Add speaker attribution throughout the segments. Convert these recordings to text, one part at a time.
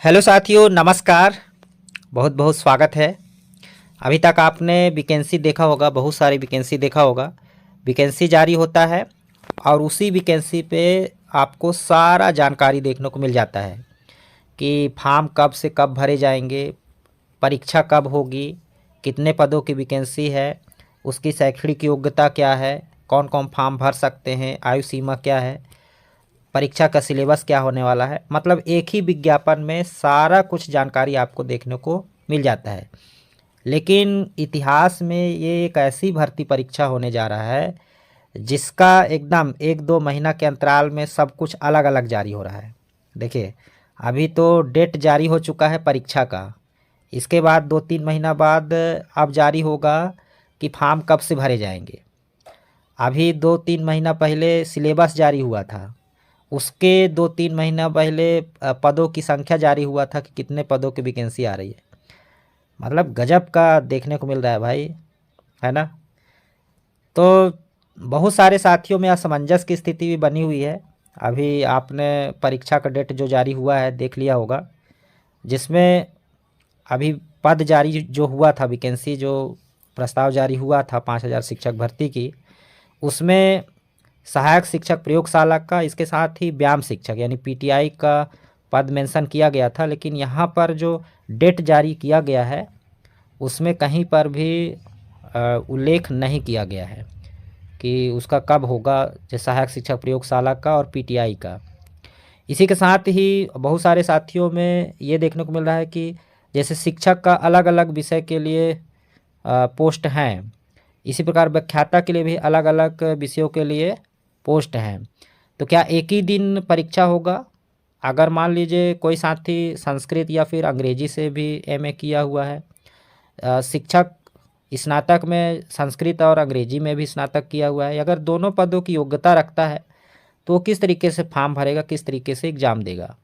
Speaker 1: Hello साथियों, नमस्कार। बहुत बहुत स्वागत है। अभी तक आपने वैकेंसी देखा होगा, बहुत सारी वैकेंसी देखा होगा। वैकेंसी जारी होता है और उसी वैकेंसी पे आपको सारा जानकारी देखने को मिल जाता है कि फॉर्म कब से कब भरे जाएंगे, परीक्षा कब होगी, कितने पदों की वैकेंसी है, उसकी शैक्षणिक योग्यता क्या है, कौन कौन फॉर्म भर सकते हैं, आयु सीमा क्या है, परीक्षा का सिलेबस क्या होने वाला है। मतलब एक ही विज्ञापन में सारा कुछ जानकारी आपको देखने को मिल जाता है। लेकिन इतिहास में ये एक ऐसी भर्ती परीक्षा होने जा रहा है जिसका एकदम 1-2 महीना के अंतराल में सब कुछ अलग अलग जारी हो रहा है। देखिए, अभी तो डेट जारी हो चुका है परीक्षा का। इसके बाद 2-3 महीना बाद अब जारी होगा कि फॉर्म कब से भरे जाएंगे। अभी 2-3 महीना पहले सिलेबस जारी हुआ था, उसके 2-3 महीना पहले पदों की संख्या जारी हुआ था कि कितने पदों की वैकेंसी आ रही है। मतलब गजब का देखने को मिल रहा है भाई, है ना। तो बहुत सारे साथियों में असमंजस की स्थिति भी बनी हुई है। अभी आपने परीक्षा का डेट जो जारी हुआ है देख लिया होगा, जिसमें अभी पद जारी जो हुआ था, वैकेंसी जो प्रस्ताव जारी हुआ था 5,000 शिक्षक भर्ती की, उसमें सहायक शिक्षक प्रयोगशाला का, इसके साथ ही व्यायाम शिक्षक यानी पीटीआई का पद मेंशन किया गया था। लेकिन यहाँ पर जो डेट जारी किया गया है उसमें कहीं पर भी उल्लेख नहीं किया गया है कि उसका कब होगा, जैसे सहायक शिक्षक प्रयोगशाला का और पीटीआई का। इसी के साथ ही बहुत सारे साथियों में ये देखने को मिल रहा है कि जैसे शिक्षक का अलग अलग विषय के लिए पोस्ट हैं, इसी प्रकार व्याख्याता के लिए भी अलग अलग विषयों के लिए पोस्ट हैं। तो क्या एक ही दिन परीक्षा होगा? अगर मान लीजिए कोई साथी संस्कृत या फिर अंग्रेजी से भी एमए किया हुआ है, शिक्षक स्नातक में संस्कृत और अंग्रेजी में भी स्नातक किया हुआ है, अगर दोनों पदों की योग्यता रखता है तो वो किस तरीके से फॉर्म भरेगा, किस तरीके से एग्ज़ाम देगा।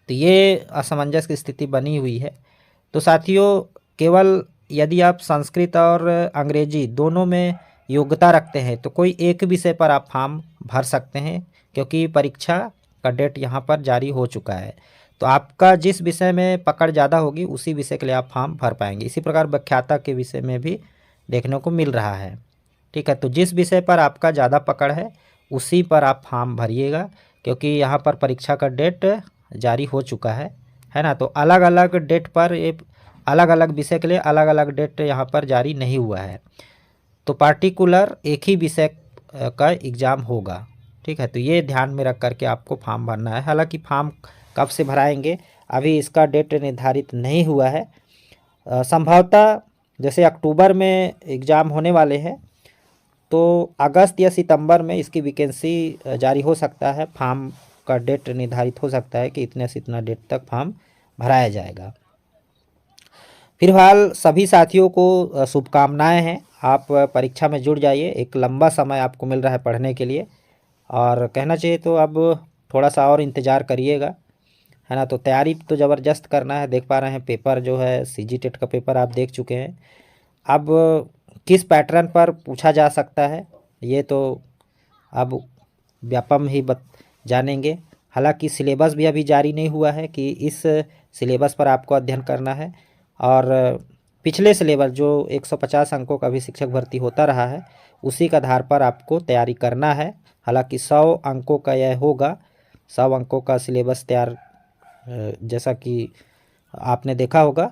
Speaker 1: तो ये असमंजस की स्थिति बनी हुई है। तो साथियों, केवल यदि आप संस्कृत और अंग्रेजी दोनों में योग्यता रखते हैं तो कोई एक विषय पर आप फॉर्म भर सकते हैं, क्योंकि परीक्षा का डेट यहाँ पर जारी हो चुका है। तो आपका जिस विषय में पकड़ ज़्यादा होगी उसी विषय के लिए आप फॉर्म भर पाएंगे। इसी प्रकार व्याख्याता के विषय में भी देखने को मिल रहा है। ठीक है, तो जिस विषय पर आपका ज़्यादा पकड़ है उसी पर आप फॉर्म भरिएगा, क्योंकि यहाँ पर परीक्षा का डेट जारी हो चुका है ना। तो अलग अलग डेट पर ये अलग अलग विषय के लिए अलग अलग डेट यहाँ पर जारी नहीं हुआ है। तो पार्टिकुलर एक ही विषय का एग्ज़ाम होगा। ठीक है, तो ये ध्यान में रख करके आपको फॉर्म भरना है। हालांकि फॉर्म कब से भराएंगे अभी इसका डेट निर्धारित नहीं हुआ है। संभवतः जैसे अक्टूबर में एग्ज़ाम होने वाले हैं तो अगस्त या सितंबर में इसकी वैकेंसी जारी हो सकता है। फॉर्म का डेट निर्धारित हो सकता है कि इतने से इतना डेट तक फॉर्म भराया जाएगा। फिलहाल सभी साथियों को शुभकामनाएं हैं। आप परीक्षा में जुड़ जाइए, एक लंबा समय आपको मिल रहा है पढ़ने के लिए, और कहना चाहिए तो अब थोड़ा सा और इंतज़ार करिएगा, है ना। तो तैयारी तो ज़बरदस्त करना है। देख पा रहे हैं पेपर जो है सीजी टेट का पेपर आप देख चुके हैं। अब किस पैटर्न पर पूछा जा सकता है ये तो अब व्यापम ही जानेंगे। हालांकि सिलेबस भी अभी जारी नहीं हुआ है कि इस सिलेबस पर आपको अध्ययन करना है, और पिछले सिलेबस जो 150 अंकों का भी शिक्षक भर्ती होता रहा है उसी के आधार पर आपको तैयारी करना है। हालांकि 100 अंकों का यह होगा, 100 अंकों का सिलेबस तैयार जैसा कि आपने देखा होगा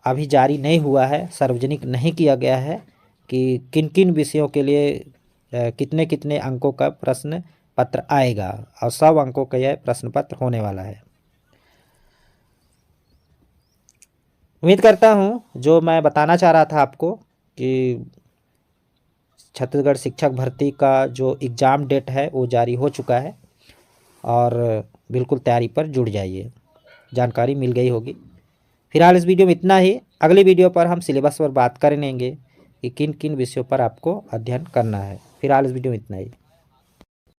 Speaker 1: अभी जारी नहीं हुआ है, सार्वजनिक नहीं किया गया है कि किन किन विषयों के लिए कितने कितने अंकों का प्रश्न पत्र आएगा, और 100 अंकों का यह प्रश्न पत्र होने वाला है। उम्मीद करता हूँ जो मैं बताना चाह रहा था आपको कि छत्तीसगढ़ शिक्षक भर्ती का जो एग्ज़ाम डेट है वो जारी हो चुका है, और बिल्कुल तैयारी पर जुड़ जाइए, जानकारी मिल गई होगी। फिलहाल इस वीडियो में इतना ही। अगली वीडियो पर हम सिलेबस पर बात कर लेंगे कि किन किन विषयों पर आपको अध्ययन करना है। फिलहाल इस वीडियो में इतना ही।